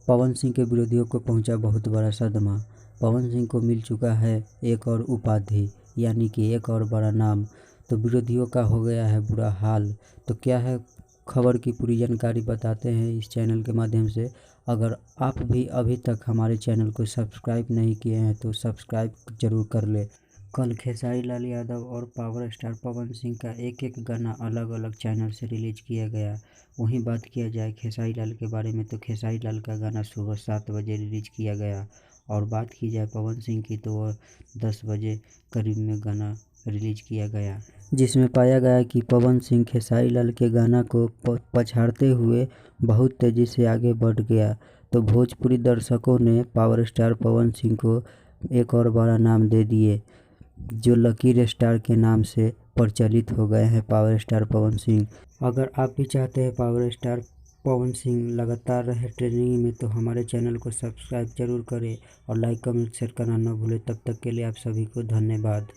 पवन सिंह के विरोधियों को पहुंचा बहुत बड़ा सदमा। पवन सिंह को मिल चुका है एक और उपाधि, यानी कि एक और बड़ा नाम। तो विरोधियों का हो गया है बुरा हाल। तो क्या है खबर की पूरी जानकारी बताते हैं इस चैनल के माध्यम से। अगर आप भी अभी तक हमारे चैनल को सब्सक्राइब नहीं किए हैं तो सब्सक्राइब जरूर कर ले। कल खेसारी लाल यादव और पावर स्टार पवन सिंह का एक एक गाना अलग अलग चैनल से रिलीज किया गया। वहीं बात किया जाए खेसारी लाल के बारे में तो खेसारी लाल का गाना सुबह 7 बजे रिलीज किया गया, और बात की जाए पवन सिंह की तो वह 10 बजे करीब में गाना रिलीज किया गया, जिसमें पाया गया कि पवन सिंह खेसारी लाल के गाना को पछाड़ते हुए बहुत तेज़ी से आगे बढ़ गया। तो भोजपुरी दर्शकों ने पावर स्टार पवन सिंह को एक और बड़ा नाम दे दिए, जो लकी स्टार के नाम से प्रचलित हो गए हैं पावर स्टार पवन सिंह। अगर आप भी चाहते हैं पावर स्टार पवन सिंह लगातार रहे ट्रेंडिंग में तो हमारे चैनल को सब्सक्राइब जरूर करें और लाइक कमेंट शेयर करना न भूलें। तब तक के लिए आप सभी को धन्यवाद।